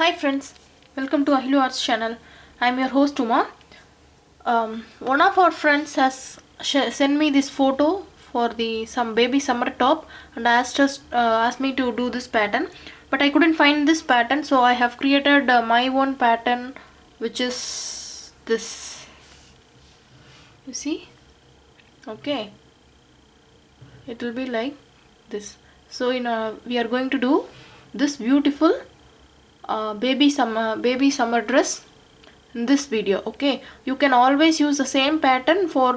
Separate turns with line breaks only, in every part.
Hi friends, welcome to Ahilu Arts channel. I am your host Uma. One of our friends has sent me this photo for the some baby summer top and asked me to do this pattern, but I couldn't find this pattern, so I have created my own pattern, which is this. You see? Okay, it will be like this. So we are going to do this beautiful baby summer dress in this video. Okay, you can always use the same pattern for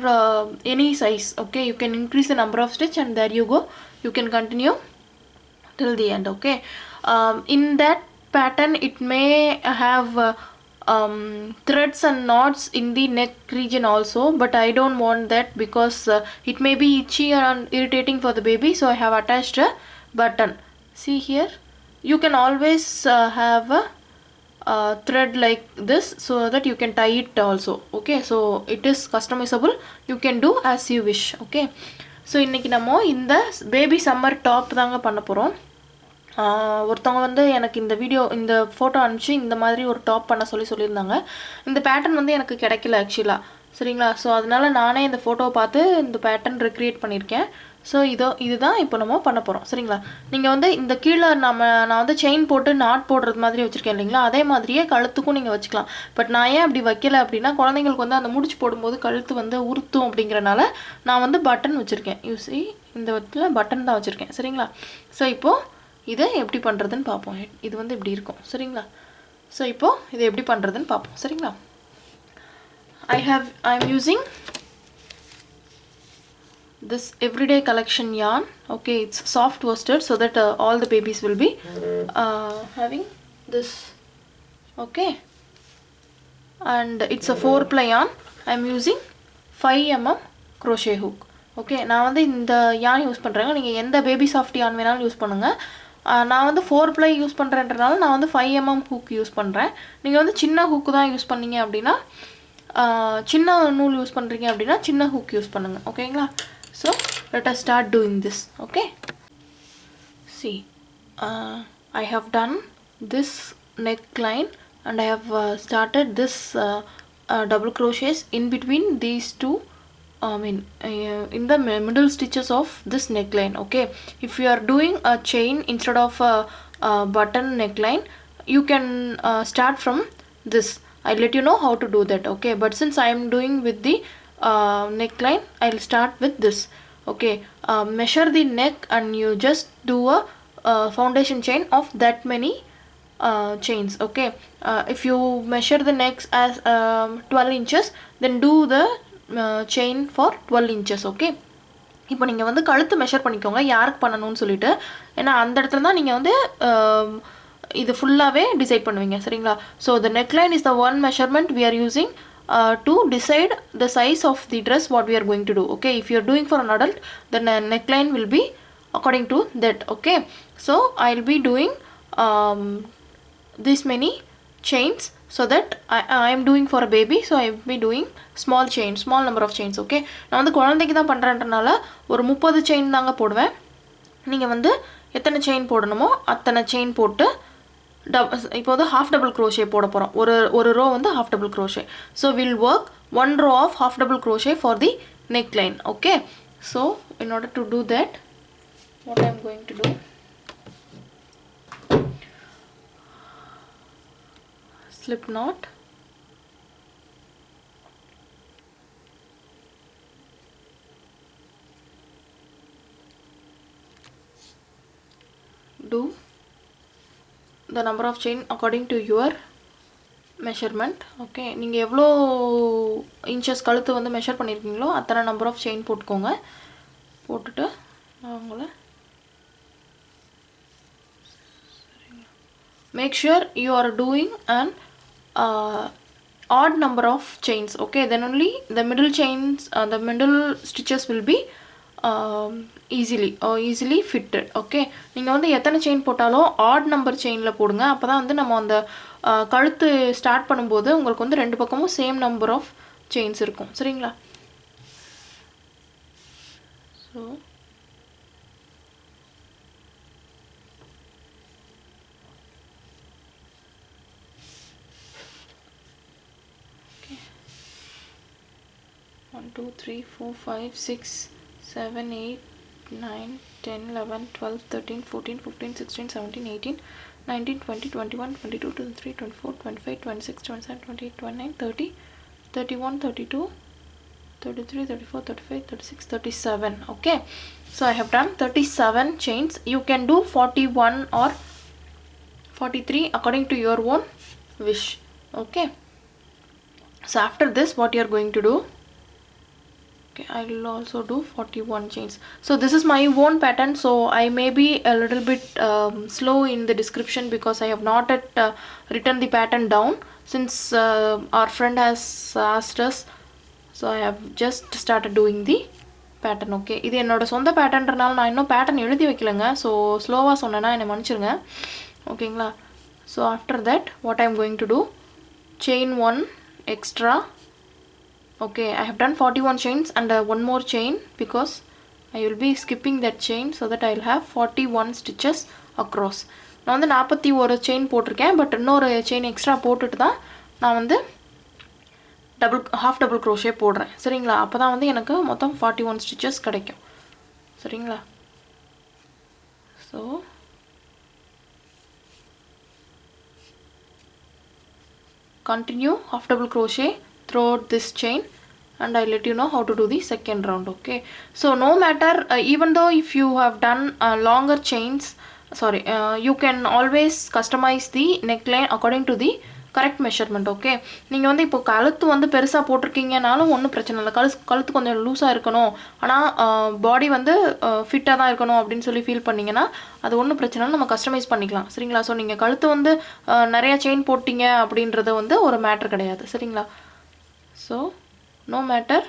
any size. Okay, you can increase the number of stitch and there you go, you can continue till the end. Okay, in that pattern it may have threads and knots in the neck region also, but I don't want that because it may be itchy and irritating for the baby, so I have attached a button. See here, you can always have a thread like this so that you can tie it also. Okay, so it is customizable, you can do as you wish. Okay, so இன்னைக்கு நம்ம இந்த baby summer top தாங்க பண்ண போகிறோம். ஒருத்தவங்க வந்து எனக்கு இந்த ஃபோட்டோ அனுப்பிச்சு இந்த மாதிரி ஒரு டாப் பண்ண சொல்லியிருந்தாங்க. இந்த பேட்டர்ன் வந்து எனக்கு கிடைக்கல ஆக்சுவலாக, சரிங்களா? ஸோ அதனால நானே இந்த ஃபோட்டோவை பார்த்து இந்த பேட்டர்ன் ரெக்ரியேட் பண்ணியிருக்கேன். ஸோ இதுதான் இப்போ நம்ம பண்ண போகிறோம், சரிங்களா? நீங்கள் வந்து இந்த கீழே நான் வந்து செயின் போட்டு நாட் போடுறது மாதிரி வச்சுருக்கேன் இல்லைங்களா, அதே மாதிரியே கழுத்துக்கும் நீங்கள் வச்சுக்கலாம். பட் நான் ஏன் அப்படி வைக்கல அப்படின்னா, குழந்தைங்களுக்கு வந்து அந்த முடிச்சு போடும்போது கழுத்து வந்து உறுத்தும் அப்படிங்கிறனால நான் வந்து பட்டன் வச்சுருக்கேன். யூசி இந்த இடத்துல பட்டன் தான் வச்சுருக்கேன், சரிங்களா? ஸோ இப்போது இதை எப்படி பண்ணுறதுன்னு பார்ப்போம். இது வந்து இப்படி இருக்கும், சரிங்களா? ஸோ இப்போது இதை எப்படி பண்ணுறதுன்னு பார்ப்போம், சரிங்களா? I am using this everyday collection yarn. Okay, it's soft worsted so that all the babies will be having this. Okay, and it's a 4-ply yarn. I am using 5 mm crochet hook. Okay, நான் வந்து இந்த யான் use பண்ணுறேங்க. நீங்கள் எந்த baby soft யான் வேணாலும் use பண்ணுங்கள். நான் வந்து 4-ply யூஸ் பண்ணுறேன்றனால நான் வந்து 5 mm ஹூக் யூஸ் பண்ணுறேன். நீங்கள் வந்து சின்ன ஹூக்கு தான் யூஸ் பண்ணீங்க அப்படின்னா, சின்ன நூல் யூஸ் பண்ணுறீங்க அப்படின்னா சின்ன ஹூக் யூஸ் பண்ணுங்கள். ஓகேங்களா? So let us start doing this. Okay, see, I have done this neckline and I have started this double crochets in between these two, in the middle stitches of this neckline. Okay, if you are doing a chain instead of a button neckline, you can start from this. I'll let you know how to do that. Okay, but since I am doing with the neckline, I'll start with this. Okay, measure the neck and you just do a foundation chain of that many chains. Okay, if you measure the necks as 12 inches, then do the chain for 12 inches. Okay, இப்போ நீங்கள் வந்து கழுத்து measure பண்ணிக்கோங்க யாருக்கு பண்ணணும்னு சொல்லிட்டு, ஏன்னா அந்த இடத்துல தான் நீங்கள் வந்து இது ஃபுல்லாகவே டிசைட் பண்ணுவீங்க, சரிங்களா? So the neckline is the one measurement we are using to decide the size of the dress what we are going to do. Okay, if you are doing for an adult, then neckline will be according to that. Okay, so I'll be doing this many chains so that I am doing for a baby, so I will be doing small number of chains. Okay, நான் வந்து குழந்தைக்கு தான் பண்ணுறேன்றனால ஒரு 30 chain தாங்க போடுவேன். நீங்கள் வந்து எத்தனை செயின் போடணுமோ அத்தனை செயின் போட்டு இப்போ வந்து half double crochet போட போகிறோம். ஒரு ரோ வந்து half double crochet. So we'll work one row of half double crochet for the neckline. Okay, so in order to do that, what I am going to do, slip knot, do the number of chain according to your measurement. Okay, நீங்கள் எவ்வளோ inches கழுத்து வந்து measure பண்ணியிருக்கீங்களோ அத்தனை number of chain போட்டுக்கோங்க. போட்டுட்டு அவங்கள make sure you are doing an odd number of chains. Okay, then only the middle chains, the middle stitches will be easily fitted. Okay, நீங்கள் வந்து எத்தனை செயின் போட்டாலும் ஆட் நம்பர் செயினில் போடுங்க. அப்போ தான் வந்து நம்ம அந்த கழுத்து ஸ்டார்ட் பண்ணும்போது உங்களுக்கு வந்து ரெண்டு பக்கமும் சேம் நம்பர் ஆஃப் செயின்ஸ் இருக்கும், சரிங்களா? So 1 2 3 4 5 6 7 8 9 10 11 12 13 14 15 16 17 18 19 20 21 22 23 24 25 26 27 28 29 30 31 32 33 34 35 36 37. Okay, so I have done 37 chains. You can do 41 or 43 according to your own wish. Okay, so after this what you are going to do, okay, I will also do 41 chains. So this is my own pattern, so I may be a little bit slow in the description because I have not yet written the pattern down since our friend has asked us. So I have just started doing the pattern. Okay, இது என்னோட சொந்த பேட்டர்ன்றனால நான் இன்னும் pattern எழுதி வைக்கலங்க. So ஸ்லோவாக சொன்னேன்னா என்னை மன்னிச்சிருங்க. ஓகேங்களா. So after that what I am going to do, chain 1 extra. Okay, I have done 41 chains and one more chain because I will be skipping that chain so that I will have 41 stitches across. நான் வந்து 41 chain போட்டிருக்கேன், but இன்னொரு chain extra போட்டுட்டு தான் நான் வந்து half double crochet போடுறேன். சரிங்களா. அப்போ தான் வந்து எனக்கு மொத்தம் 41 stitches கிடைக்கும். சரிங்களா. So continue half double crochet throughout this chain and I'll let you know how to do the second round. Okay, so no matter even though if you have done longer chains, you can always customize the neckline according to the correct measurement. Okay, நீங்கள் வந்து இப்போ கழுத்து வந்து பெருசாக போட்டிருக்கீங்கனாலும் ஒன்றும் பிரச்சனை இல்லை. கழுத்து கொஞ்சம் லூஸாக இருக்கணும், ஆனால் பாடி வந்து ஃபிட்டாக தான் இருக்கணும் அப்படின்னு சொல்லி ஃபீல் பண்ணிங்கன்னா அது ஒன்றும் பிரச்சனை இல்லை, நம்ம கஸ்டமைஸ் பண்ணிக்கலாம். சரிங்களா. ஸோ நீங்கள் கழுத்து வந்து நிறையா செயின் போட்டிங்க அப்படின்றது வந்து ஒரு மேட்ரு கிடையாது. சரிங்களா. So no matter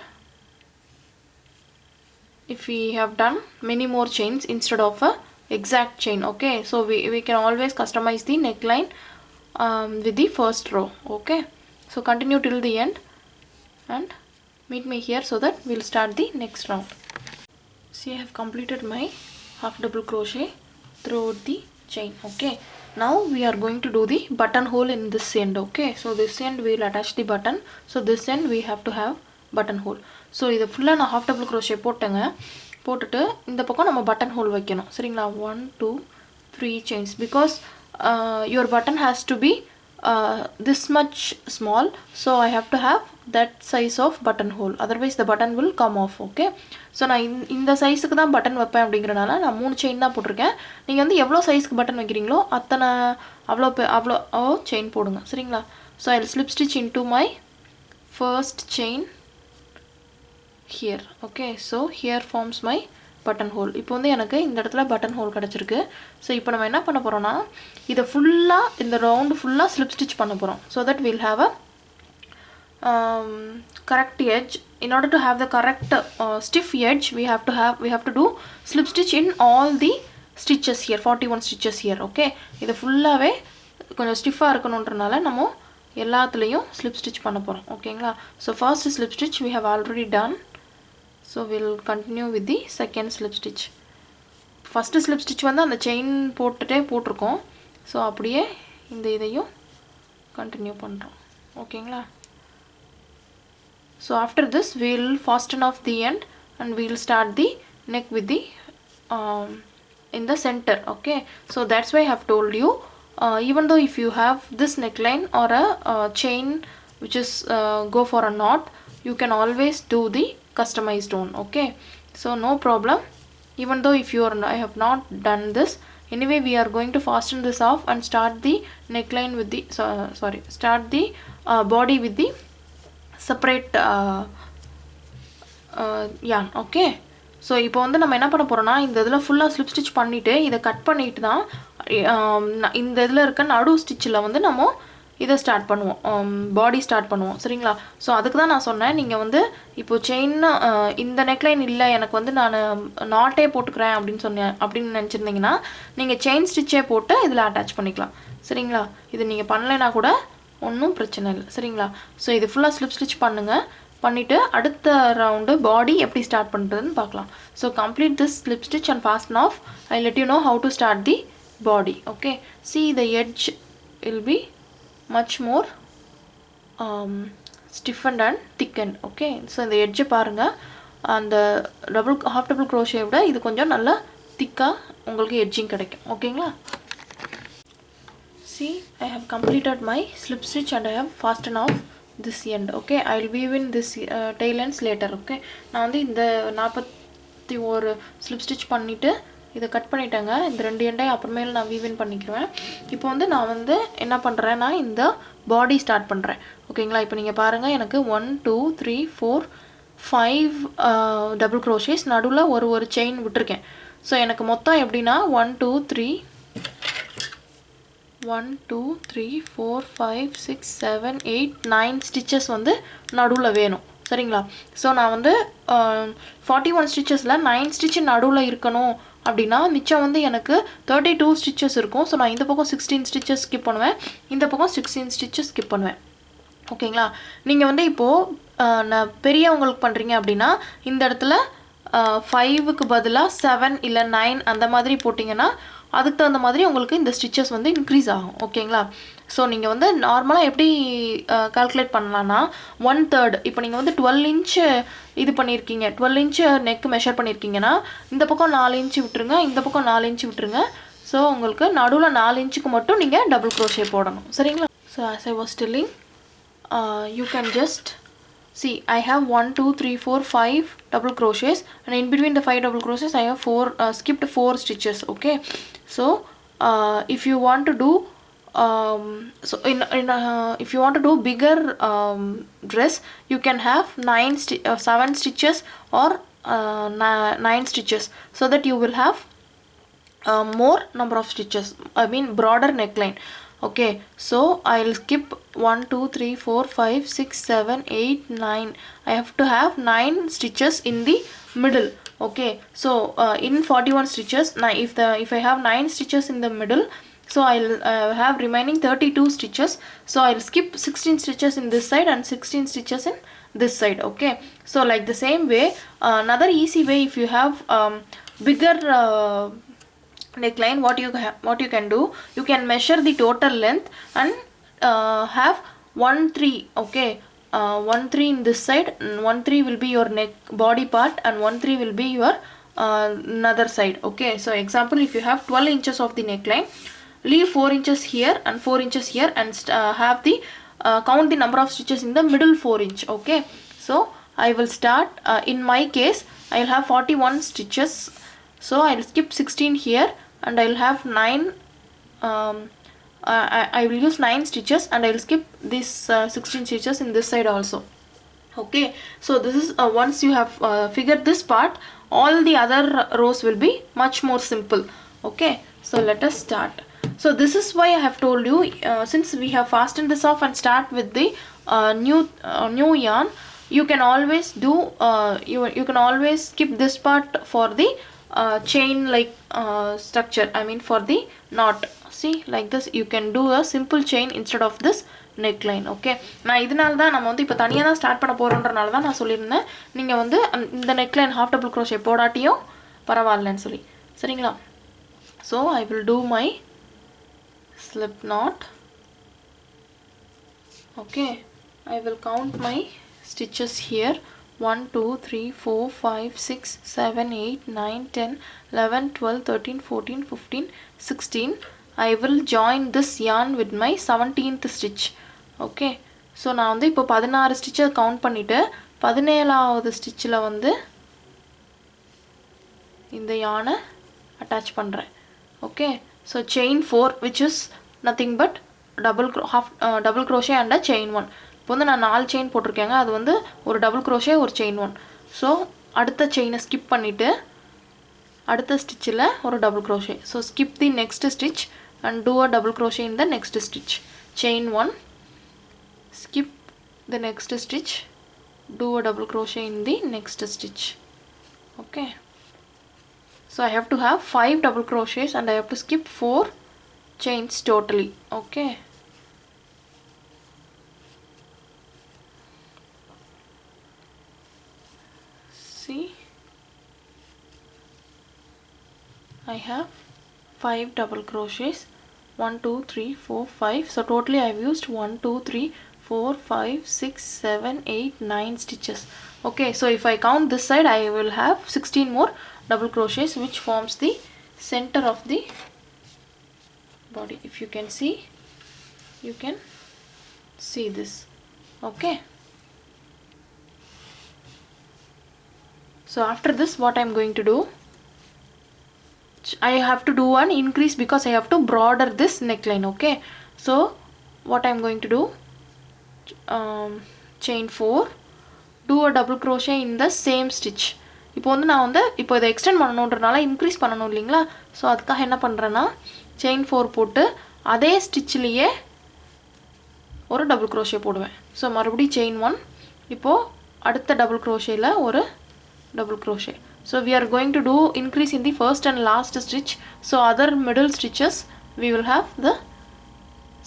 if we have done many more chains instead of a exact chain. Okay, so we can always customize the neckline with the first row. Okay, so continue till the end and meet me here so that we'll start the next round. See, I have completed my half double crochet throughout the chain. Okay, now we are going to do the buttonhole in this end. Okay, so this end we will attach the button, so this end we have to have buttonhole. So இது ஃபுல்லாக நான் half double crochet போட்டேங்க. போட்டுட்டு இந்த பக்கம் நம்ம buttonhole வைக்கணும். சரிங்களா. 1 2 3 chains because your button has to be this much small, so I have to have that size of buttonhole, otherwise the button will come off. Okay, so நான் இந்த சைஸுக்கு தான் பட்டன் வைப்பேன் அப்படிங்கிறனால நான் 3 செயின் தான் போட்டிருக்கேன். நீங்கள் வந்து எவ்வளோ சைஸ்க்கு பட்டன் வைக்கிறீங்களோ அத்தனை அவ்வளோ செயின் போடுங்க. சரிங்களா. So I will slip stitch into my first chain here. Okay, so here forms my button hole. இப்போ வந்து எனக்கு இந்த இடத்துல பட்டன் ஹோல் கிடச்சிருக்கு. ஸோ இப்போ நம்ம என்ன பண்ண போகிறோம்னா இதை ஃபுல்லாக இந்த ரவுண்டு ஃபுல்லாக ஸ்லிப் ஸ்டிச் பண்ண போகிறோம். So that we'll have a correct edge. In order to have the correct stiff edge, we have to do slip stitch in all the stitches here, 41 stitches here. Okay, இது ஃபுல்லாகவே கொஞ்சம் ஸ்டிஃபாக இருக்கணுன்றனால நம்ம எல்லாத்துலேயும் slip stitch பண்ண போகிறோம். ஓகேங்களா. So first slip stitch we have already done. So we'll continue with the second slip stitch. First slip stitch வந்து அந்த செயின் போட்டிருக்கோம். ஸோ அப்படியே இந்த இதையும் கண்டினியூ பண்ணுறோம். ஓகேங்களா. So after this we'll fasten off the end and we'll start the neck with the in the center. Okay, so that's why I have told you even though if you have this neckline or a chain which is go for a knot, you can always do the customized one. Okay, so no problem. Even though if I have not done this, anyway we are going to fasten this off and start the neckline with the start the body with the separate yarn. Okay, so இப்போ வந்து நம்ம என்ன பண்ண போகிறோம்னா இந்த இதில் ஃபுல்லாக slip stitch பண்ணிவிட்டு இதை கட் பண்ணிட்டு தான் இந்த இதில் இருக்க நடு ஸ்டிச்சில் வந்து நம்ம இதை ஸ்டார்ட் பண்ணுவோம், பாடி ஸ்டார்ட் பண்ணுவோம். சரிங்களா. ஸோ அதுக்கு தான் நான் சொன்னேன், நீங்கள் வந்து இப்போ செயின் இந்த நெக்லைன் இல்லை எனக்கு வந்து நான் நாட்டே போட்டுக்கிறேன் அப்படின்னு நினச்சிருந்தீங்கன்னா நீங்கள் செயின் ஸ்டிச்சே போட்டு இதில் அட்டாச் பண்ணிக்கலாம். சரிங்களா. இது நீங்கள் பண்ணலைன்னா கூட ஒன்றும் பிரச்சனை இல்லை. சரிங்களா. ஸோ இது ஃபுல்லாக ஸ்லிப் ஸ்டிச் பண்ணுங்கள். பண்ணிவிட்டு அடுத்த ரவுண்டு பாடி எப்படி ஸ்டார்ட் பண்ணுறதுன்னு பார்க்கலாம். So complete this slip stitch and fasten off. I let you know how to start the body. Okay, see the edge will be much more stiffened and thickened. Okay, so இந்த edge பாருங்க, அந்த half double crochet விட இது கொஞ்சம் நல்லா திக்கா உங்களுக்கு edging கிடைக்கும். ஓகேங்களா? See, I have completed my slip stitch and I have fastened off this end. Okay, I will weave in this tail ends later. Okay, நான் வந்து இந்த 41 slip stitch பண்ணிட்டு இதை கட் பண்ணிட்டேங்க. இந்த ரெண்டு எண்டை அப்புறமேல நான் வீவ் இன் பண்ணிக்குவேன். இப்போ வந்து நான் வந்து என்ன பண்ணுறேன்னா இந்த பாடி ஸ்டார்ட் பண்ணுறேன். ஓகேங்களா? இப்போ நீங்கள் பாருங்கள், எனக்கு 1 2 3 4 5 டபுள் க்ரோஷேஸ், நடுவில் ஒரு செயின் விட்டுருக்கேன். ஸோ எனக்கு மொத்தம் எப்படின்னா 1 2 3 4 5 6 7 8 9 ஸ்டிச்சஸ் வந்து நடுவில் வேணும். சரிங்களா? ஸோ நான் வந்து 41 ஸ்டிச்சஸில் 9 ஸ்டிச்சு நடுவில் இருக்கணும் அப்படின்னா மிச்சம் வந்து எனக்கு 32 ஸ்டிச்சஸ் இருக்கும். ஸோ நான் இந்த பக்கம் 16 ஸ்டிச்சஸ் ஸ்கிப் பண்ணுவேன், இந்த பக்கம் 16 ஸ்டிச்சஸ் ஸ்கிப் பண்ணுவேன். ஓகேங்களா? நீங்கள் வந்து இப்போது நான் பெரியவங்களுக்கு பண்ணுறீங்க அப்படின்னா இந்த இடத்துல 5க்கு பதிலாக 7 இல்லை 9 அந்த மாதிரி போட்டிங்கன்னா அதுக்கு தகுந்த மாதிரி உங்களுக்கு இந்த ஸ்டிச்சஸ் வந்து இன்க்ரீஸ் ஆகும். ஓகேங்களா? ஸோ நீங்கள் வந்து நார்மலாக எப்படி கால்குலேட் பண்ணலான்னா 1/3, இப்போ நீங்கள் வந்து 12 இன்ச்சு இது பண்ணியிருக்கீங்க, 12 இன்ச்சு நெக் மெஷர் பண்ணியிருக்கீங்கன்னா இந்த பக்கம் 4 இன்ச்சு விட்டுருங்க, இந்த பக்கம் 4 இன்ச்சு விட்டுருங்க. ஸோ உங்களுக்கு நடுவில் 4 இன்ச்சுக்கு மட்டும் நீங்கள் டபுள் க்ரோஷே போடணும். சரிங்களா? So as I was telling, you can just see I have 1 2 3 4 5 double crochets, and in between the 5 double crochets I have skipped 4 stitches. Okay, so if you want to do if you want to do bigger dress, you can have 7 stitches or 9 stitches, so that you will have more number of stitches, I mean broader neckline. Okay, so I'll skip 1 2 3 4 5 6 7 8 9. I have to have 9 stitches in the middle. Okay, so in 41 stitches, now if I have 9 stitches in the middle, so I'll have remaining 32 stitches. So I'll skip 16 stitches in this side and 16 stitches in this side. Okay, so like the same way, another easy way, if you have bigger neckline, what you can do, you can measure the total length and have 1 3. Okay, 1 3 in this side, 1 3 will be your neck body part, and 1 3 will be your another side. Okay, so example, if you have 12 inches of the neckline, leave 4 inches here and 4 inches here, and have the count the number of stitches in the middle 4 inch. Okay, so I will start, in my case I will have 41 stitches, so I will skip 16 here and I will have 9 I will use 9 stitches and I will skip this 16 stitches in this side also. Okay, so this is once you have figured this part, all the other rows will be much more simple. Okay, so let us start. So this is why I have told you, since we have fastened this off and start with the new yarn, you can always do you can always skip this part for the chain like structure, I mean for the knot. See, like this you can do a simple chain instead of this neckline. Okay, நான் இதனால தான் நம்ம வந்து இப்போ தனியாக தான் start பண்ண போகிறோன்றனால தான் நான் சொல்லியிருந்தேன் நீங்கள் வந்து இந்த neckline half double crochet போடாட்டியும் பரவாயில்லன்னு சொல்லி. சரிங்களா? So I will do my slip knot. Okay, I will count my stitches here: 1 2 3 4 5 6 7 8 9 10 11 12 13 14 15 16. I will join this yarn with my 17th stitch. Okay, so நான் வந்து இப்போ 16 ஸ்டிச்சை கவுண்ட் பண்ணிவிட்டு 17வது ஸ்டிச்சில் வந்து இந்த yarn-ஐ அட்டாச் பண்ணுறேன். Okay, so chain 4, which is nothing but double crochet and a chain 1. இப்போ வந்து நான் 4 செயின் போட்டிருக்கேங்க, அது வந்து ஒரு டபுள் crochet ஒரு chain 1. ஸோ அடுத்த செயினை ஸ்கிப் பண்ணிவிட்டு அடுத்த ஸ்டிச்சில் ஒரு double crochet. So skip the next stitch and do a double crochet in the next stitch. Chain 1, skip the next stitch, do a double crochet in the next stitch. Okay, so I have to have 5 double crochets and I have to skip 4 chains totally. Okay, see, I have 5 double crochets, 1 2 3 4 5. So totally I have used 1 2 3 4 5 6 7 8 9 stitches. Okay, so if I count this side, I will have 16 more double crochets, which forms the center of the body. If you can see, you can see this. Okay, so after this, what I'm going to do, I have to do an increase because I have to broaden this neckline. Okay, so what I'm going to do, chain 4, do a double crochet in the same stitch. இப்போ வந்து நான் வந்து இப்போ இதை extend பண்ணணுன்றனால increase பண்ணணும் இல்லைங்களா, so அதுக்காக என்ன பண்ணுறேன்னா செயின் 4 போட்டு அதே ஸ்டிச்சிலேயே ஒரு டபுள் க்ரோஷே போடுவேன். ஸோ மறுபடியும் செயின் 1, இப்போது அடுத்த டபுள் க்ரோஷேயில் ஒரு double crochet. So we are going to do increase in the first and last stitch. So other middle stitches we will have the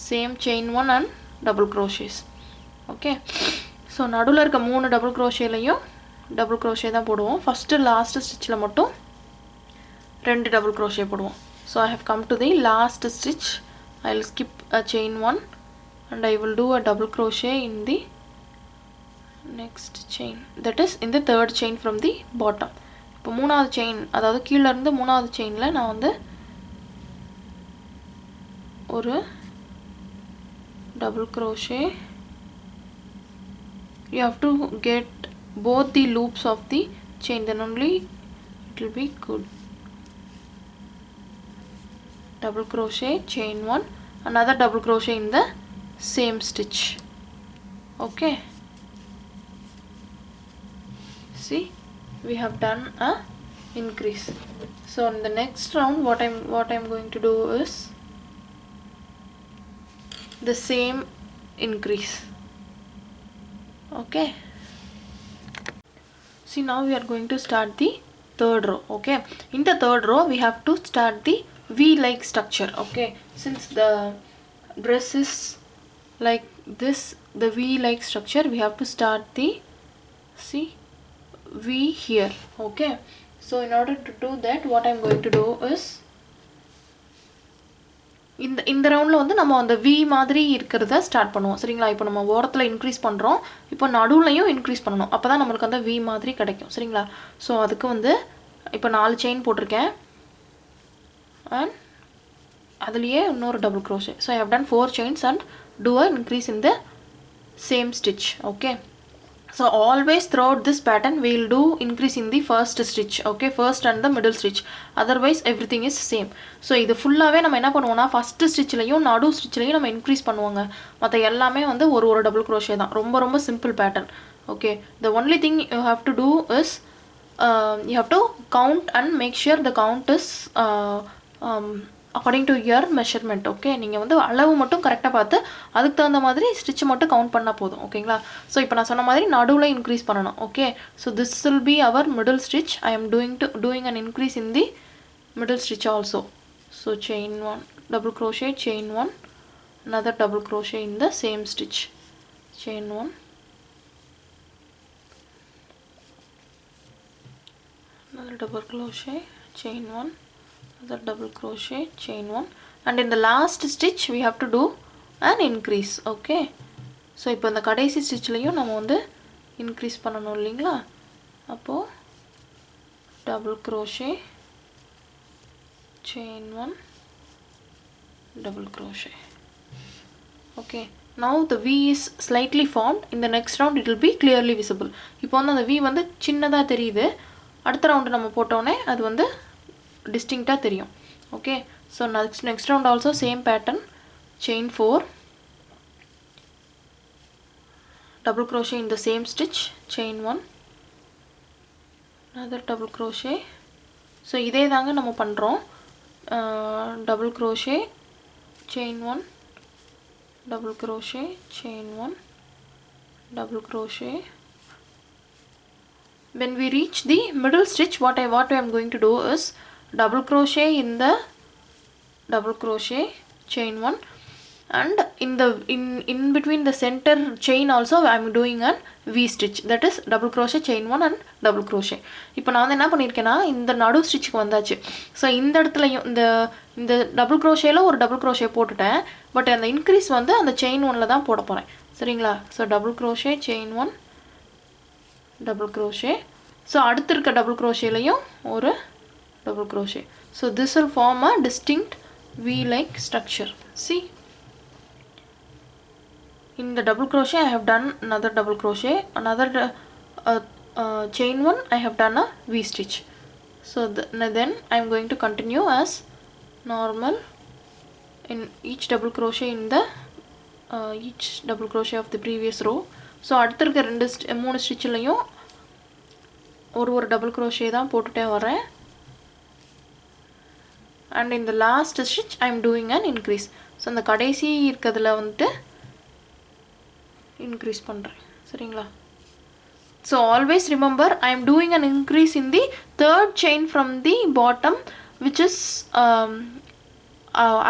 same chain 1 and double crochets. Okay, so நடுவில் இருக்க 3 double crochetலையும் double crochet தான் போடுவோம். first last stitchல மட்டும் 2 double crochet போடுவோம். So I have come to the last stitch. I will skip a chain 1 and I will do a double crochet in the next chain, that is in the third chain from the bottom. இப்போ மூணாவது chain, அதாவது கீழே இருந்து மூணாவது செயினில் நான் வந்து ஒரு double crochet. You have to get both the loops of the chain, then only it will be good. Double crochet, chain 1, another double crochet in the same stitch. Okay, see, we have done a increase. So in the next round, what I'm going to do is the same increase. Okay, see, now we are going to start the third row. Okay, in the third row we have to start the V-like structure. Okay, since the dress is like this, the V-like structure, we have to start the, see, V here. Okay, so in order to do that, what I'm going to do is இந்த ரவுண்டில் வந்து நம்ம அந்த V மாதிரி இருக்கிறத start பண்ணுவோம். சரிங்களா, இப்போ நம்ம ஓரத்தில் இன்க்ரீஸ் பண்ணுறோம், இப்போ நடுவுலையும் இன்க்ரீஸ் பண்ணணும், அப்போ தான் நம்மளுக்கு அந்த V மாதிரி கிடைக்கும். சரிங்களா, ஸோ அதுக்கு வந்து இப்போ 4 செயின் போட்டிருக்கேன் அண்ட் அதுலேயே இன்னொரு double crochet. So I have done 4 chains and do a increase in the same stitch. Okay, so always throughout this pattern we will do increase in the first stitch. Okay, first and the middle stitch, otherwise everything is same. So இது ஃபுல்லாகவே நம்ம என்ன பண்ணுவோம்னா first ஸ்டிச்லையும் நடு ஸ்டிச்லையும் நம்ம increase பண்ணுவாங்க, மற்ற எல்லாமே வந்து ஒரு டபுள் க்ரோஷே தான். ரொம்ப simple pattern. Okay, the only thing you have to do is you have to count and make sure the count is according to your measurement. Okay, நீங்கள் வந்து அளவு மட்டும் கரெக்டாக பார்த்து அதுக்கு தகுந்த மாதிரி ஸ்டிச் மட்டும் கவுண்ட் பண்ணால் போதும். ஓகேங்களா, ஸோ இப்போ நான் சொன்ன மாதிரி நடுவில் இன்க்ரீஸ் பண்ணணும். Okay, so this will be our middle stitch. I am doing an increase in the middle stitch also. So chain 1, double crochet, chain 1, another double crochet in the same stitch, chain 1, another double crochet, chain 1, another double crochet, chain 1, and in the last stitch we have to do an increase. Okay, so இப்போ இந்த கடைசி ஸ்டிச்லையும் நம்ம வந்து increase பண்ணணும் இல்லைங்களா, அப்போது double crochet, chain 1, double crochet. Okay, now the V is slightly formed. In the next round it will be clearly visible. இப்போ வந்து அந்த V வந்து சின்னதாக தெரியுது, அடுத்த ரவுண்டு நம்ம போட்டோன்னே அது வந்து டிஸ்டிங்க்டாக தெரியும். Okay, so next round also same pattern, chain 4, double crochet in the same stitch, chain 1, another double crochet. So இதே தாங்க நம்ம பண்ணுறோம். double crochet, chain 1, double crochet, chain 1, double crochet. When we reach the middle stitch, what I am going to do is double crochet in the double crochet, chain 1, and in between the center chain also I am doing a V stitch, that is double crochet, chain 1 and double crochet. இப்போ நான் வந்து என்ன பண்ணியிருக்கேன்னா இந்த நடு ஸ்டிச்சுக்கு வந்தாச்சு. So இந்த இடத்துலையும் இந்த டபுள் க்ரோஷேல ஒரு டபுள் க்ரோஷே போட்டுட்டேன், பட் அந்த இன்க்ரீஸ் வந்து அந்த செயின் 1ல தான் போட போகிறேன். சரிங்களா? So double crochet chain 1 double crochet. So அடுத்து இருக்க டபுள் crochetலையும் ஒரு double crochet. So this will form a distinct V-like structure. See, in the double crochet I have done another double crochet, another chain 1 I have done a V stitch. So then I am going to continue as normal in each double crochet in the each double crochet of the previous row. So அடுத்து இருக்க 3 ஸ்டிச்லையும் ஒரு double crochet தான் போட்டுட்டே வரேன். And in the last stitch I am doing an increase. So இந்த கடைசி இருக்கதுல வந்துட்டு increase பண்றேன். சரிங்களா? So always remember I am doing an increase in the third chain from the bottom, which is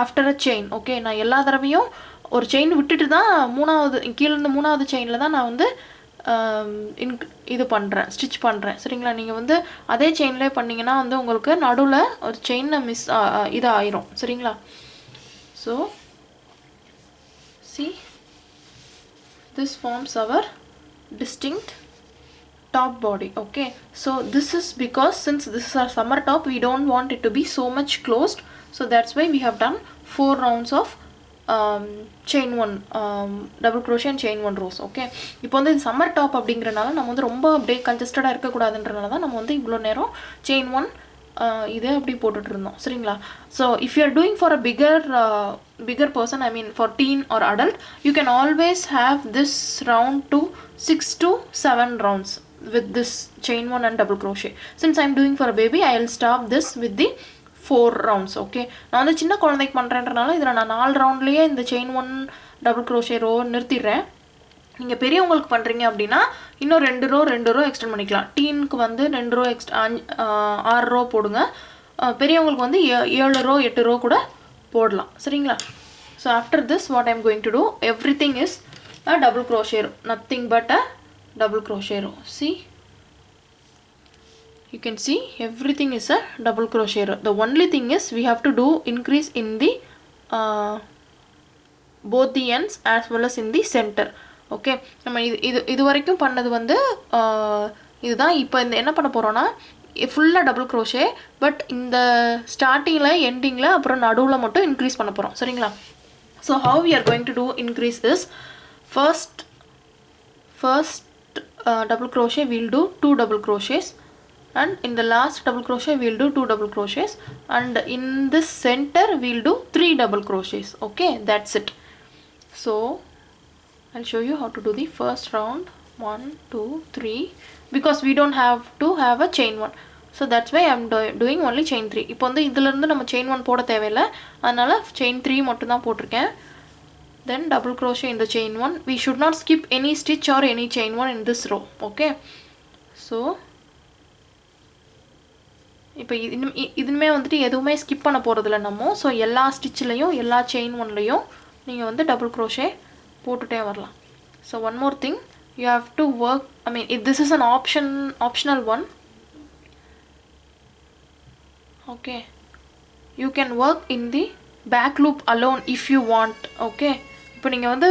after a chain. Okay, நான் எல்லா தடவையும் ஒரு chain விட்டுட்டு தான் மூணாவது கீழ இருந்து மூணாவது செயின்ல தான் நான் வந்து இது பண்றேன், ஸ்டிட்ச் பண்றேன். சரிங்களா? நீங்க வந்து அதே செயின்லயே பண்ணீங்கனா வந்து உங்களுக்கு நடுவுல ஒரு செயின் மிஸ் இது ஆயிரும். சரிங்களா? So see, this forms our distinct top body. Okay, so this is because since this is our summer top, we don't want it to be so much closed, so that's why we have done 4 rounds of chain 1 double crochet and chain 1 rows. Okay, இப்போ வந்து இது summer top அப்படிங்கறனால நம்ம வந்து ரொம்ப அப்படியே கன்ஜஸ்டடா இருக்க கூடாதுன்றனால தான் நம்ம வந்து இவ்வளவு நேரம் chain 1 இது அப்படி போட்டுட்டு இருந்தோம். சரிங்களா? So if you are doing for a bigger person, I mean for teen or adult, you can always have this round to 6 to 7 rounds with this chain 1 and double crochet. Since I am doing for a baby, I will stop this with the 4 rounds. Okay, நான் வந்து சின்ன குழந்தைக்கு பண்றேன்றனால இதல நான் 4 ரவுண்ட்லயே இந்த chain 1 double crochet row நிறுத்திறேன். நீங்க பெரியவங்களுக்கு பண்றீங்க அப்படினா இன்னும் 2 ரோ எக்ஸ்டெண்ட் பண்ணிக்கலாம். டீனுக்கு வந்து 2 ரோ 6 ரோ போடுங்க. பெரியவங்களுக்கு வந்து 7 ரோ 8 ரோ கூட போடலாம். சரிங்களா? So after this what I am going to do, everything is a double crochet row, nothing but a double crochet row. See, you can see everything is a double crochet row. The only thing is we have to do increase in the both the ends as well as in the center. Okay, நம்ம இது வரைக்கும் பண்ணது வந்து இதுதான். இப்போ இந்த என்ன பண்ண போறோம்னா ஃபுல்லா டபுள் crochet, பட் இந்த ஸ்டார்டிங்ல எண்டிங்ல அப்புறம் நடுவுல மட்டும் இன்க்ரீஸ் பண்ண போறோம். சரிங்களா? So how we are going to do increase is first double crochet we'll do 2 double crochets, and in the last double crochet we'll do 2 double crochets, and in this center we'll do 3 double crochets. Okay, that's it. So I'll show you how to do the first round. 1 2 3, because we don't have to have a chain 1, so that's why I'm doing only chain 3. இப்போ வந்து இதில இருந்து நம்ம chain 1 போட தேவையில்லை, அதனால chain 3 மட்டும் தான் போட்டுருக்கேன். Then double crochet in the chain 1. We should not skip any stitch or any chain 1 in this row. Okay, so இப்போ இதுமே வந்துட்டு எதுவுமே ஸ்கிப் பண்ண போறது இல்ல நம்ம. சோ எல்லா ஸ்டிட்ச்லயும் எல்லா chain 1லயும் நீங்க வந்து double crochet போட்டுட்டே வரலாம். So one more thing, you have to work, I mean this is an optional one. Okay, you can work in the back loop alone if you want. Okay, இப்போ நீங்க வந்து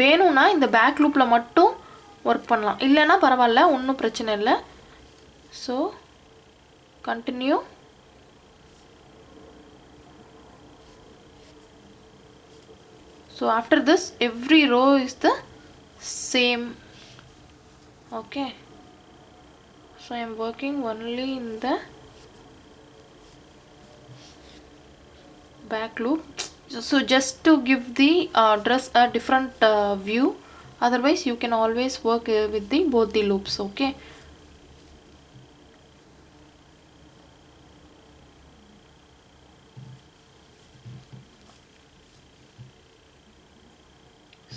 வேணும்னா இந்த back loopல மட்டும் work பண்ணலாம், இல்லனா பரவாயில்லை, ஒண்ணும் பிரச்சனை இல்ல. So continue. So after this every row is the same. Okay, so I am working only in the back loop, so just to give the dress a different view. Otherwise you can always work with the both the loops. Okay,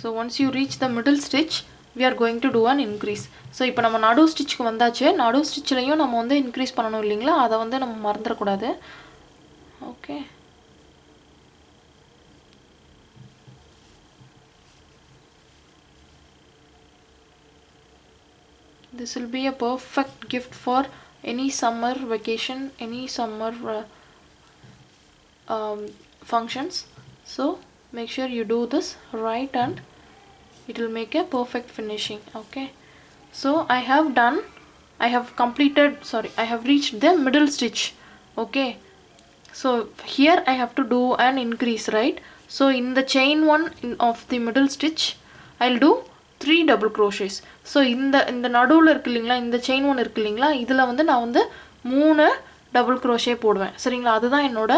so once you reach the middle stitch we are going to do an increase. So இப்போ நம்ம நடு ஸ்டிட்ச்க்கு வந்தாச்சு. நடு ஸ்டிட்ச்லயும் நம்ம வந்து increase பண்ணனும் இல்லீங்களா, அத வந்து நம்ம மறந்துற கூடாது. Okay, this will be a perfect gift for any summer vacation, any summer functions. So make sure you do this right, and it will make a perfect finishing. Okay, so I have reached the middle stitch. Okay, so here I have to do an increase, right? So in the chain 1 of the middle stitch I'll do 3 double crochets. so இந்த நடுவுல இருக்கு இல்லீங்களா, இந்த chain 1 இருக்கு இல்லீங்களா, இதுல வந்து நான் வந்து 3 double crochet போடுவேன். சரிங்களா, அதுதான் என்னோட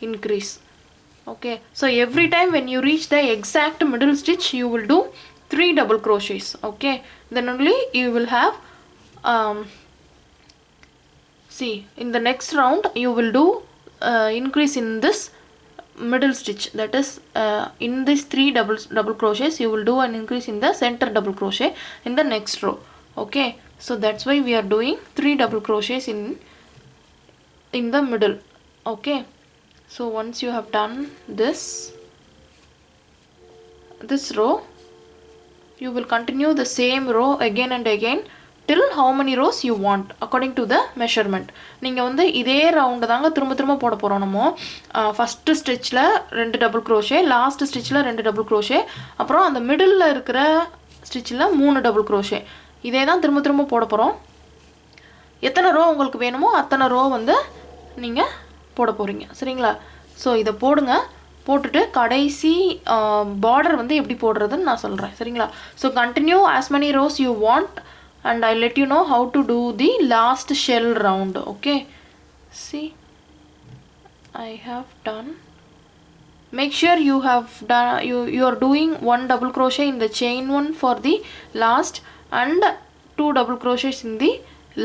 increase. Okay, so every time when you reach the exact middle stitch you will do 3 double crochets. Okay, then only you will have see in the next round you will do increase in this middle stitch, that is in this 3 double crochets you will do an increase in the center double crochet in the next row. Okay, so that's why we are doing 3 double crochets in the middle. Okay, so once you have done this row, you will continue the same row again and again till how many rows you want according to the measurement. நீங்க வந்து இதே round தாங்க திரும்ப போட போறோம். நம்ம first ஸ்டிட்ச்ல 2 double crochet, last ஸ்டிட்ச்ல 2 டபுள் crochet, அப்புறம் அந்த மிடில்ல இருக்கிற ஸ்டிட்ச்ல 3 டபுள் crochet. இதே தான் திரும்ப போட போறோம். எத்தனை ரோ உங்களுக்கு வேணுமோ அத்தனை ரோ வந்து நீங்க போட போறீங்க. சரிங்களா, சோ இத போடுங்க. போட்டுட்டு கடைசி border வந்து எப்படி போடுறதுன்னு நான் சொல்றேன். சரிங்களா, so continue as many rows you want and I'll let you know how to do the last shell round. Okay, see, I have done. Make sure you have done, you are doing 1 double crochet in the chain 1 for the last and 2 double crochets in the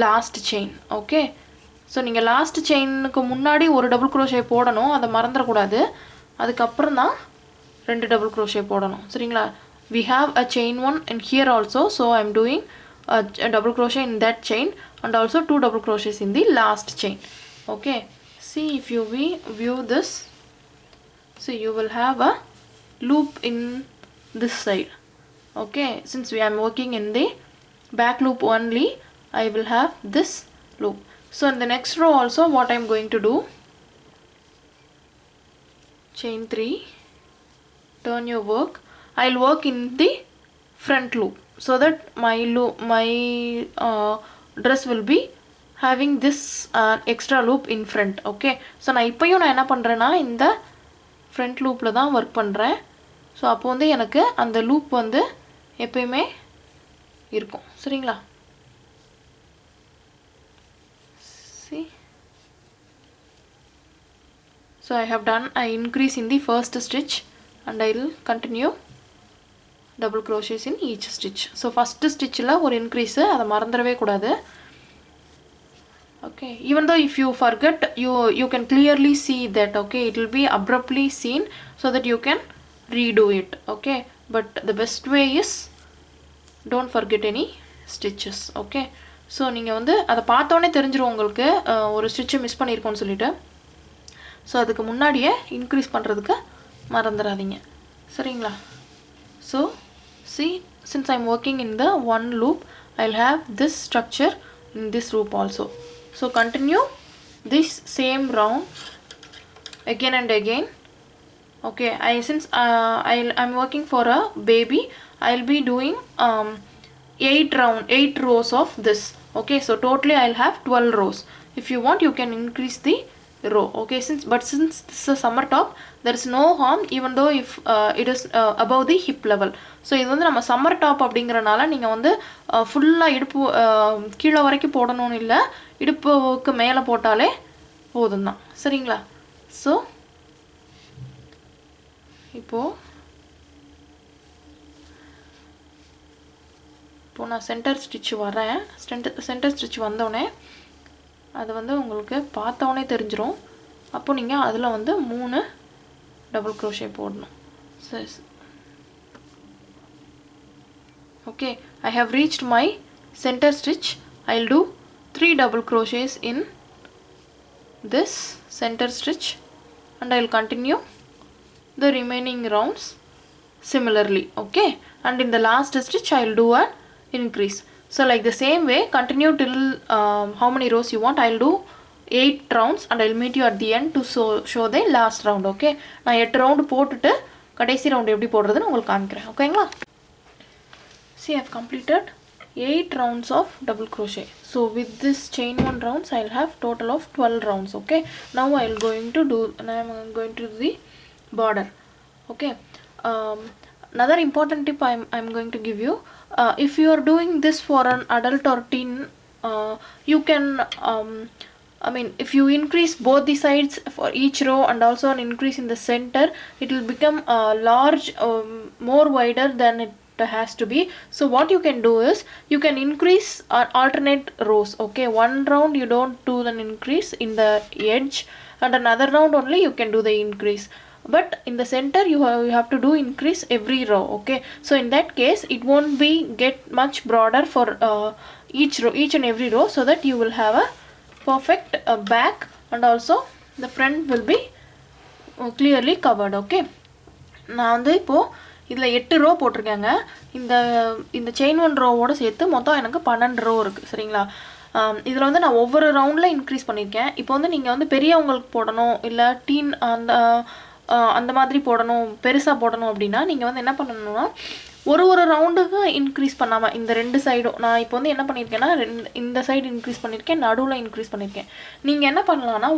last chain. Okay, so நீங்க last chainக்கு முன்னாடி ஒரு double crochet போடணும், அத மறந்துற கூடாது. அதுக்கு அப்புறம் தான் 2 double crochet போடணும். சரிங்களா, we have a chain 1 in here also, so I am doing a double crochet in that chain and also 2 double crochets in the last chain. Okay, see, if you view this, so you will have a loop in this side. Okay, since we are working in the back loop only, I will have this loop. So in the next row also what I am going to do, chain 3, turn your work, I'll work in the front loop so that my dress will be having this extra loop in front. Okay, so நான் இப்பயும் நான் என்ன பண்றேன்னா இந்த front loopல தான் work பண்றேன். so அப்போ வந்து எனக்கு அந்த loop வந்து எப்பவுமே இருக்கும். சரிங்களா, see, so I have done an increase in the first stitch and I will continue double crochets in each stitch. so first stitchல ஒரு increase, அத மறந்துறவே கூடாது. okay, even though if you forget, you can clearly see that. Okay, it will be abruptly seen so that you can redo it. Okay, but the best way is don't forget any stitches. Okay, so நீங்க வந்து அத பார்த்தோனே தெரிஞ்சிரும் உங்களுக்கு ஒரு stitch miss பண்ணிருக்கோம்னு சொல்லிட்டு. so அதுக்கு முன்னாடியே increase பண்றதுக்கு மறந்துடாதீங்க. சரிங்களா, so see, since I'm working in the one loop, I'll have this structure in this loop also. so continue this same round again and again. okay, since I'm working for a baby, I'll be doing 8 rows of this. okay, so totally I'll have 12 rows. if you want, you can increase the row. okay, since this is a summer top, there is no harm even though if it is above the hip level. so இது வந்து நம்ம summer top அப்படிங்கறனால நீங்க வந்து ஃபுல்லா இடுப்பு கீழ வரைக்கும் போடணும்னு இல்ல, இடுப்புக்கு மேல போட்டாலே போதும்தான். சரிங்களா, so இப்போ நான் சென்டர் ஸ்டிட்ச் வரேன். சென்டர் ஸ்டிட்ச் வந்தோடனே அது வந்து உங்களுக்கு பார்த்தோனே தெரிஞ்சிரும். அப்போ நீங்க அதுல வந்து 3 டபுள் crochet போடணும். okay, I have reached my center stitch. I'll do 3 double crochets in this center stitch and I'll continue the remaining rounds similarly. okay, and in the last stitch I'll do an increase. so like the same way continue till how many rows you want. I'll do 8 rounds and I'll meet you at the end to show the last round. okay, நான் 8 round போட்டுட்டு கடைசி round எப்படி போடுறதுன்னு உங்களுக்கு காமிக்கிறேன். ஓகேங்களா, See, I've completed 8 rounds of double crochet. So with this chain 1 rounds, I'll have total of 12 rounds. Okay, now I'm going to do the border. Okay, another important tip I'm going to give you, if you are doing this for an adult or teen, you can if you increase both the sides for each row and also an increase in the center, it will become large, more wider than it has to be. So what you can do is you can increase alternate rows. Okay, one round you don't do an increase in the edge, and another round only you can do the increase, but in the center you have to do increase every row. Okay, so in that case it won't be get much broader for each and every row, so that you will have a perfect back, and also the front will be clearly covered. Okay, நான் வந்து இப்போது இதில் 8 row போட்டிருக்கேங்க. இந்த chain 1 ரோவோடு சேர்த்து மொத்தம் எனக்கு 12 row இருக்குது. சரிங்களா, இதில் வந்து நான் ஒவ்வொரு ரவுண்டில் இன்க்ரீஸ் பண்ணியிருக்கேன். இப்போ வந்து நீங்கள் வந்து பெரியவங்களுக்கு போடணும், இல்லை டீன் அந்த மாதிரி போடணும், பெருசாக போடணும் அப்படின்னா நீங்கள் வந்து என்ன பண்ணணும்னா, ஒரு ரவுண்டுக்கு இன்க்ரீஸ் பண்ணாமல் இந்த 2 சைடும், நான் இப்போ வந்து என்ன பண்ணியிருக்கேன்னா இந்த சைடு இன்க்ரீஸ் பண்ணியிருக்கேன், நடுவில் இன்க்ரீஸ் பண்ணியிருக்கேன். நீங்கள் என்ன பண்ணலான்னா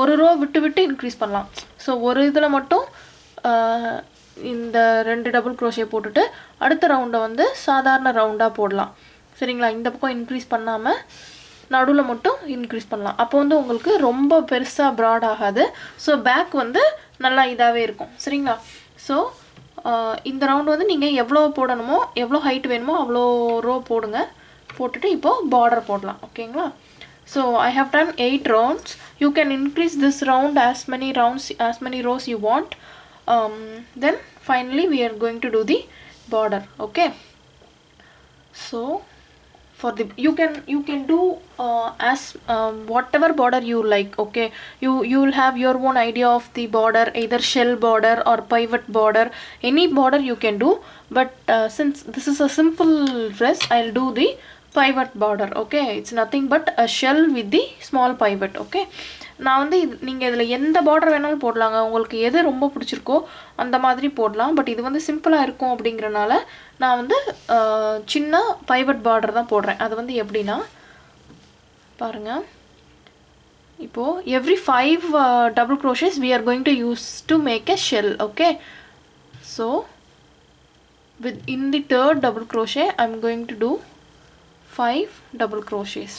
ஒரு ரோ விட்டு இன்க்ரீஸ் பண்ணலாம். ஸோ ஒரு இதில் மட்டும் இந்த 2 டபுள் க்ரோஷே போட்டுட்டு அடுத்த ரவுண்டை வந்து சாதாரண ரவுண்டாக போடலாம். சரிங்களா, இந்த பக்கம் இன்க்ரீஸ் பண்ணாமல் நடுவில் மட்டும் இன்க்ரீஸ் பண்ணலாம். அப்போ வந்து உங்களுக்கு ரொம்ப பெருசாக ப்ராட் ஆகாது. ஸோ பேக் வந்து நல்லா இதாகவே இருக்கும். சரிங்களா, ஸோ இந்த ரவுண்டு வந்து நீங்கள் எவ்வளோ போடணுமோ, எவ்வளோ ஹைட் வேணுமோ அவ்வளோ ரோ போடுங்க. போட்டுட்டு இப்போது பார்டர் போடலாம். ஓகேங்களா, so I have done 8 rounds. You can increase this round as many rows you want. Then finally we are going to do the border. Okay, so for the you can do as whatever border you like. Okay, you will have your own idea of the border, either shell border or pivot border, any border you can do, but since this is a simple dress, I'll do the pivot border. Okay, it's nothing but a shell with the small pivot. Okay, நான் வந்து நீங்கள் இதில் எந்த border வேணாலும் போடலாங்க, உங்களுக்கு எது ரொம்ப பிடிச்சிருக்கோ அந்த மாதிரி போடலாம். பட் இது வந்து சிம்பிளாக இருக்கும் அப்படிங்கிறனால நான் வந்து சின்ன பைவட் பார்டர் தான் போடுறேன். அது வந்து எப்படின்னா பாருங்கள், இப்போது every 5 double crochets we are going to use to make a shell. Okay, so in the 3rd double crochet I'm going to do 5 double crochets.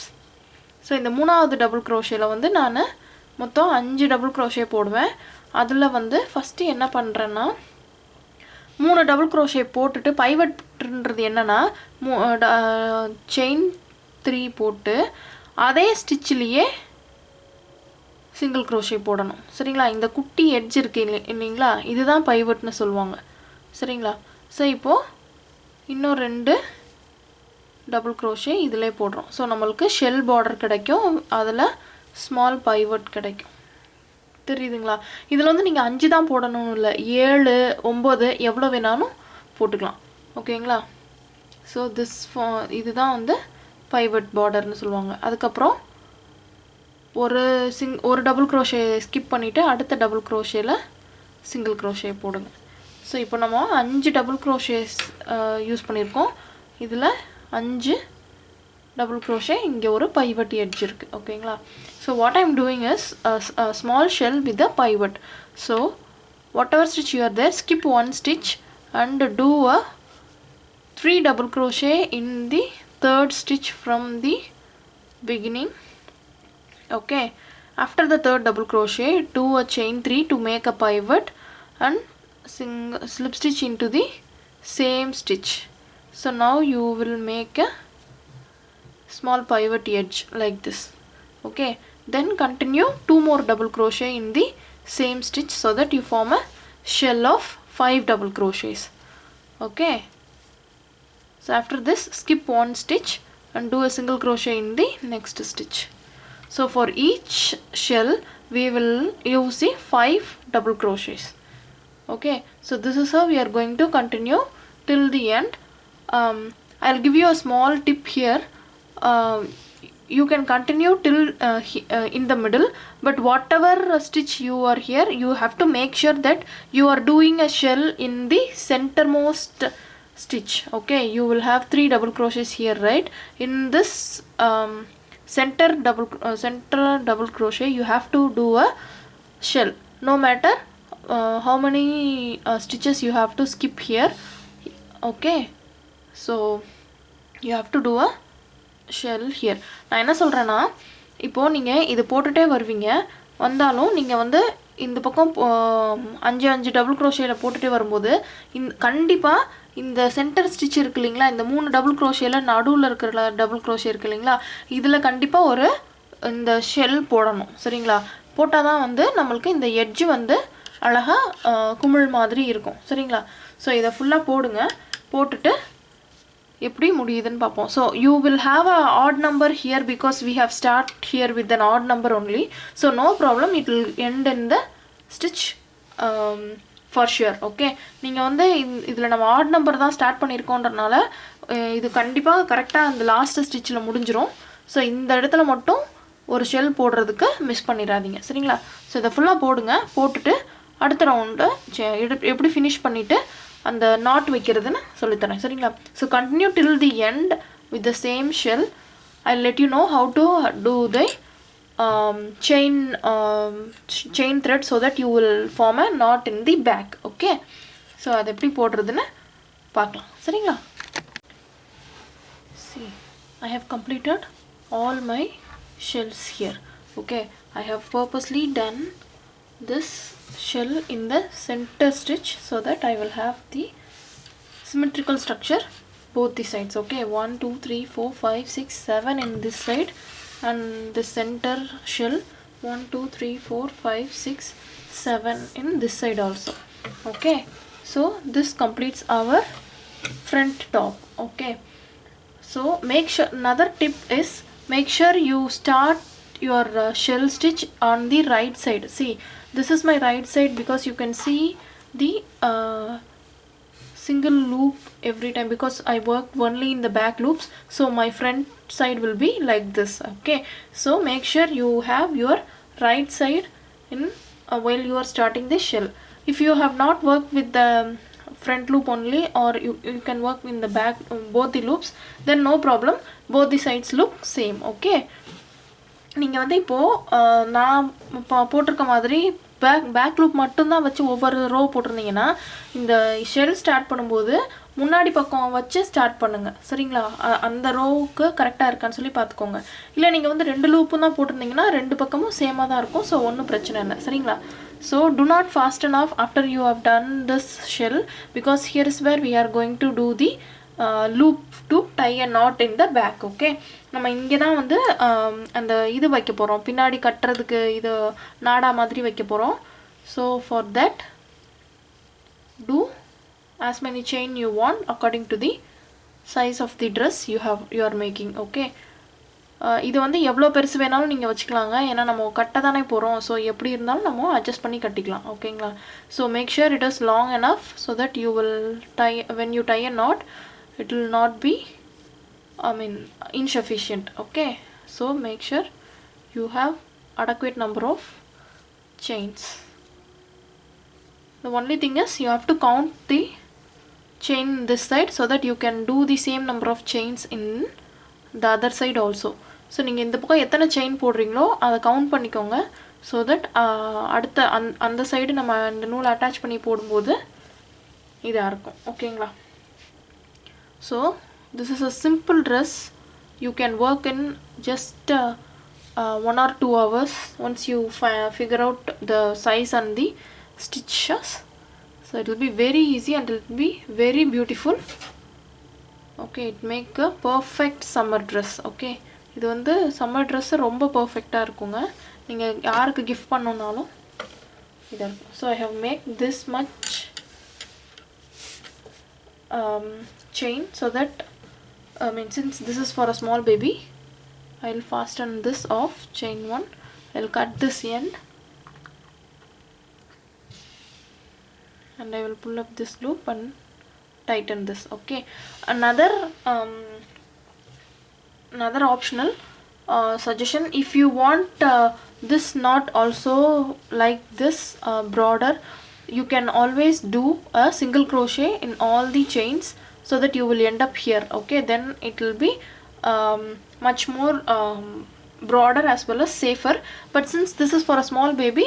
So இந்த 3வது டபுள் க்ரோஷேயில் வந்து நான் மொத்தம் 5 டபுள் க்ரோஷே போடுவேன். அதில் வந்து ஃபஸ்ட்டு என்ன பண்ணுறேன்னா 3 டபுள் க்ரோஷே போட்டுட்டு, பைவட்ன்றது என்னென்னா செயின் 3 போட்டு அதே ஸ்டிச்சிலேயே சிங்கிள் க்ரோஷே போடணும். சரிங்களா, இந்த குட்டி எட்ஜ் இருக்குது இல்லைங்களா, இதுதான் பைவட்னு சொல்லுவாங்க. சரிங்களா, ஸோ இப்போது இன்னும் 2 டபுள் க்ரோஷே இதிலே போடுறோம். ஸோ நம்மளுக்கு ஷெல் பார்டர் கிடைக்கும், அதில் ஸ்மால் பைவட் கிடைக்கும். தெரியுதுங்களா, இதில் வந்து நீங்கள் 5 தான் போடணும் இல்லை, 7, 9 எவ்வளோ வேணாலும் போட்டுக்கலாம். ஓகேங்களா, ஸோ இதுதான் வந்து பைவட் பார்டர்னு சொல்லுவாங்க. அதுக்கப்புறம் ஒரு டபுள் க்ரோஷே ஸ்கிப் பண்ணிவிட்டு அடுத்த டபுள் க்ரோஷேயில் சிங்கிள் க்ரோஷே போடுங்க. ஸோ இப்போ நம்ம 5 டபுள் க்ரோஷேஸ் யூஸ் பண்ணியிருக்கோம். இதில் 5 டபுள் க்ரோஷே, இங்கே ஒரு பைவட் எட்ஜ் இருக்குது. ஓகேங்களா, so what I'm doing is a small shell with a pivot. So whatever stitch you are there, skip 1 stitch and do a 3 double crochet in the 3rd stitch from the beginning. Okay, after the 3rd double crochet, do a chain 3 to make a pivot and slip stitch into the same stitch. So now you will make a small pivot edge like this. Okay, then continue 2 more double crochet in the same stitch so that you form a shell of 5 double crochets. Okay, so after this skip 1 stitch and do a single crochet in the next stitch. So for each shell we will use the 5 double crochets. Okay, so this is how we are going to continue till the end. I'll give you a small tip here. You can continue till in the middle, but whatever stitch you are here, you have to make sure that you are doing a shell in the centermost stitch. Okay, you will have 3 double crochets here, right? In this center double crochet you have to do a shell, no matter how many stitches you have to skip here. Okay, so you have to do a shell here. நான் என்ன சொல்றேன்னா, இப்போ நீங்க இது போட்டுட்டே வருவீங்க, வந்தாலும் நீங்க வந்து இந்த பக்கம் 5 டபுள் க்ரோஷேல போட்டுட்டே வரும்போது கண்டிப்பா இந்த சென்டர் ஸ்டிச் இருக்கு இல்லைங்களா, இந்த 3 டபுள் க்ரோஷேல நடுவில் இருக்கிற டபுள் க்ரோஷே இருக்கு இல்லைங்களா, இதில் கண்டிப்பாக ஒரு இந்த ஷெல் போடணும். சரிங்களா? போட்டால் தான் வந்து நம்மளுக்கு இந்த எட்ஜு வந்து அழகாக குமிழ் மாதிரி இருக்கும். சரிங்களா? ஸோ இதை ஃபுல்லாக போடுங்க. போட்டுட்டு எப்படி முடியுதுன்னு பார்ப்போம். So you will have a odd number here because we have start here with an odd number only. So no problem, it will end in the stitch for sure. Okay, நீங்கள் வந்து இதில் நம்ம ஆட் நம்பர் தான் start பண்ணியிருக்கோன்றனால இது கண்டிப்பாக கரெக்டாக அந்த லாஸ்ட் ஸ்டிச்சில் முடிஞ்சிடும். ஸோ இந்த இடத்துல மட்டும் ஒரு ஷெல் போடுறதுக்கு மிஸ் பண்ணிடாதீங்க. சரிங்களா? ஸோ இதை ஃபுல்லாக போடுங்க. போட்டுட்டு அடுத்த ரவுண்டு எப்படி ஃபினிஷ் பண்ணிவிட்டு அந்த நாட் வைக்கிறதுன்னு சொல்லித்தரேன். சரிங்களா? So continue till the end with the same shell. I let you know how to do the chain thread so that you will form a knot in the back. Okay, so அது எப்படி போடுறதுன்னு பார்க்கலாம். சரிங்களா? See, I have completed all my shells here. Okay, I have purposely done this shell in the center stitch so that I will have the symmetrical structure both the sides. Okay, 1 2 3 4 5 6 7 in this side and the center shell 1 2 3 4 5 6 7 in this side also. Okay, so this completes our front top. Okay, so make sure, another tip is make sure you start your shell stitch on the right side. See, this is my right side because you can see the single loop every time because I work only in the back loops, so my front side will be like this. Okay, so make sure you have your right side in while you are starting the shell. If you have not worked with the front loop only, or you can work in the back both the loops, then no problem, both the sides look same. Okay, நீங்கள் வந்து இப்போது நான் போட்டிருக்க மாதிரி back loop மட்டும்தான் வச்சு ஒவ்வொரு row போட்டிருந்தீங்கன்னா இந்த ஷெல் ஸ்டார்ட் பண்ணும்போது முன்னாடி பக்கம் வச்சு ஸ்டார்ட் பண்ணுங்கள். சரிங்களா? அந்த ரோவுக்கு கரெக்டாக இருக்கான்னு சொல்லி பார்த்துக்கோங்க. இல்லை நீங்கள் வந்து 2 லூப்பும் தான் போட்டிருந்தீங்கன்னா 2 பக்கமும் சேமாக தான் இருக்கும். ஸோ ஒன்றும் பிரச்சனை இல்லை. சரிங்களா? So do not fasten off after you have done this shell because here is where we are going to do the loop to tie a knot in the back. Okay, நம்ம இங்கே தான் வந்து அந்த இது வைக்க போகிறோம், பின்னாடி கட்டுறதுக்கு இது நாடா மாதிரி வைக்க போகிறோம். So for that do as many chain you want according to the size of the dress you are making. Okay, இது வந்து எவ்வளோ பெருசு வேணாலும் நீங்கள் வச்சுக்கலாங்க, ஏன்னா நம்ம கட்ட தானே போகிறோம். ஸோ எப்படி இருந்தாலும் நம்ம அட்ஜஸ்ட் பண்ணி கட்டிக்கலாம். ஓகேங்களா? So make sure it is long enough so that you will tie, when you tie a knot it will not be insufficient. Okay, so make sure you have adequate number of chains. The only thing is you have to count the chain this side so that you can do the same number of chains in the other side also. So நீங்கள் இந்த பக்கம் எத்தனை chain போடுறீங்களோ அதை count பண்ணிக்கோங்க. So that அடுத்த அந்த side நம்ம இந்த நூல் அட்டாச் பண்ணி போடும்போது இதாக இருக்கும். ஓகேங்களா? So this is a simple dress. You can work in just 1 or 2 hours once you figure out the size and the stitches. So it will be very easy and it will be very beautiful. Okay, it make a perfect summer dress. Okay, இது வந்து summer dress ரொம்ப பர்ஃபெக்டாக இருக்குங்க. நீங்கள் யாருக்கு gift பண்ணணுன்னாலும் இதாக இருக்கும். So I have make this much chain so that since this is for a small baby, I will fasten this off, chain 1. I will cut this end and I will pull up this loop and tighten this. Okay, another optional suggestion, if you want this knot also like this broader, you can always do a single crochet in all the chains so that you will end up here. Okay, then it will be much more broader as well as safer. But since this is for a small baby,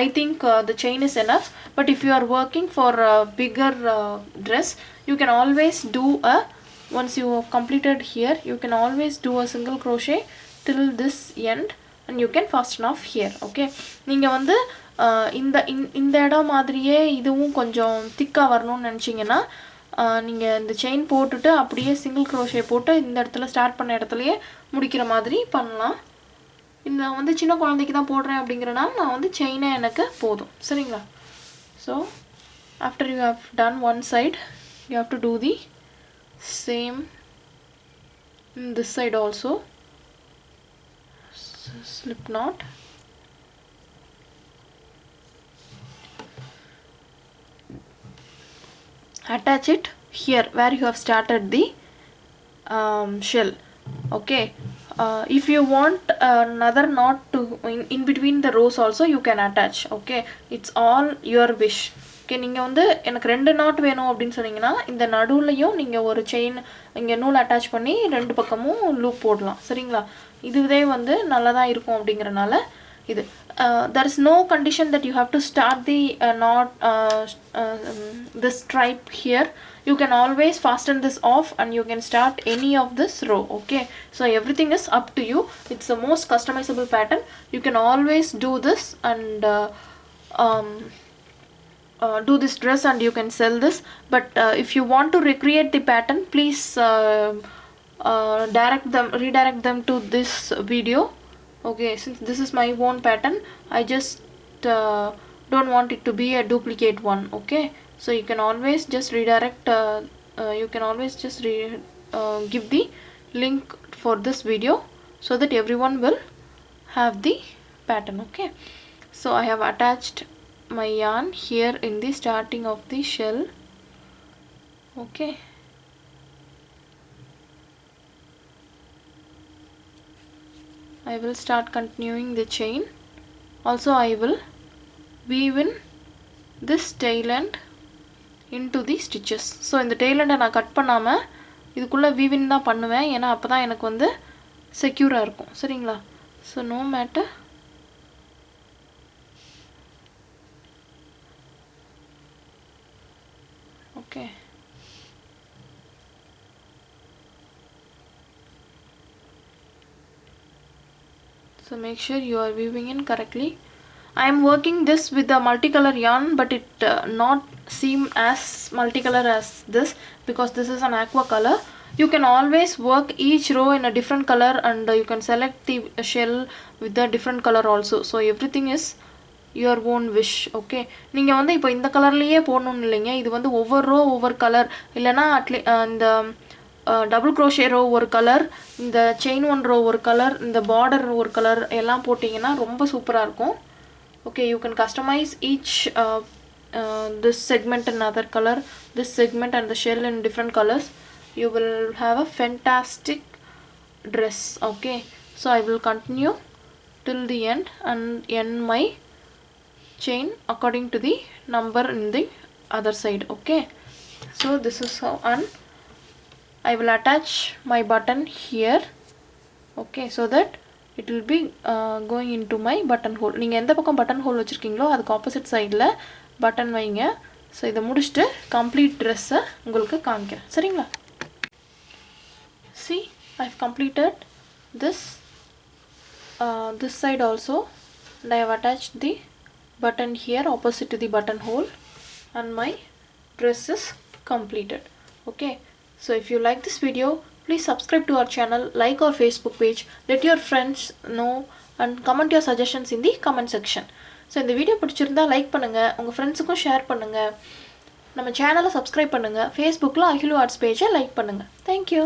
I think the chain is enough. But if you are working for a bigger dress, you can always do once you have completed here, you can always do a single crochet till this end and you can fasten off here. Okay, நீங்க வந்து இந்த இடம் மாதிரியே இதுவும் கொஞ்சம் திக்கா வரணும்னு நினைச்சீங்கன்னா நீங்கள் இந்த செயின் போட்டுட்டு அப்படியே சிங்கிள் க்ரோஷே போட்டு இந்த இடத்துல ஸ்டார்ட் பண்ண இடத்துலையே முடிக்கிற மாதிரி பண்ணலாம். நான் வந்து சின்ன குழந்தைக்கு தான் போடுறேன் அப்படிங்கிறனால நான் வந்து செயினே எனக்கு போதும். சரிங்களா? So after you have done one side, you have to do the same in this side also. Slip knot. Attach it here where you have started the shell. Okay, if you want another knot to in between the rows also, you can attach. Okay, it's all your wish. Okay, நீங்கள் வந்து எனக்கு 2 not வேணும் அப்படின்னு சொன்னீங்கன்னா இந்த நடுவுலையும் நீங்கள் ஒரு chain இங்கே நூல் அட்டாச் பண்ணி 2 பக்கமும் லூப் போடலாம். சரிங்களா? இதுவே வந்து நல்லா தான் இருக்கும் அப்படிங்கிறனால இது. There is no condition that you have to start the knot this stripe here. You can always fasten this off and you can start any of this row. Okay, so everything is up to you. It's the most customizable pattern. You can always do this and do this dress and you can sell this. But if you want to recreate the pattern, please redirect them to this video. Okay, since this is my own pattern, I just don't want it to be a duplicate one. Okay, so you can always just redirect, you can always just give the link for this video so that everyone will have the pattern. Okay, so I have attached my yarn here in the starting of the shell. Okay, I will start continuing the chain. Also I will weave in this tail end into the stitches. So இந்த tail end நான் cut பண்ணாம இதுக்குள்ள weave in தான் பண்ணுவேன், ஏன்னா அப்பதான் எனக்கு வந்து செக்யூரா இருக்கும். சரிங்களா? So no matter. Okay, so make sure you are weaving in correctly. I am working this with the multicolor yarn, but it not seem as multicolor as this because this is an aqua color. You can always work each row in a different color and you can select the shell with the different color also. So everything is your own wish. Okay, நீங்க வந்து இப்போ இந்த கலர்லயே போடணும் இல்லைங்க, இது வந்து ஒவ்வொரு row ஒவ்வொரு கலர், இல்லனா இந்த டபுள் க்ரோஷே ரோ ஒரு கலர், இந்த செயின் ஒன் ரோ ஒரு கலர், இந்த பார்டர் ஒரு கலர் எல்லாம் போட்டிங்கன்னா ரொம்ப சூப்பராக இருக்கும். Okay, you can customize each this segment in another color, this segment and the shell in different colors. You will have a fantastic dress. Okay, so I will continue till the end and end my chain according to the number in the other side. Okay, so this is how, and I will attach my button here. Okay, so that it will be going into my button hole. நீங்கள் எந்த பக்கம் button hole வச்சுருக்கீங்களோ அதுக்கு opposite சைடில் button வைங்க. So இதை முடிச்சுட்டு complete ட்ரெஸ்ஸை உங்களுக்கு காமிக்கிறேன். சரிங்களா? See, I've completed this side also and I have attached the button here opposite to the buttonhole and my dress is completed. Okay, so if you like this video, please subscribe to our channel, like our Facebook page, let your friends know and comment your suggestions in the comment section. So இந்த video பிடிச்சிருந்தா like பண்ணுங்க, உங்க ஃப்ரெண்ட்ஸுக்கும் share பண்ணுங்க, நம்ம சேனலை subscribe பண்ணுங்க, ஃபேஸ்புக்கில் அகிலு ஆர்ட்ஸ் பேஜை லைக் பண்ணுங்க. Thank you.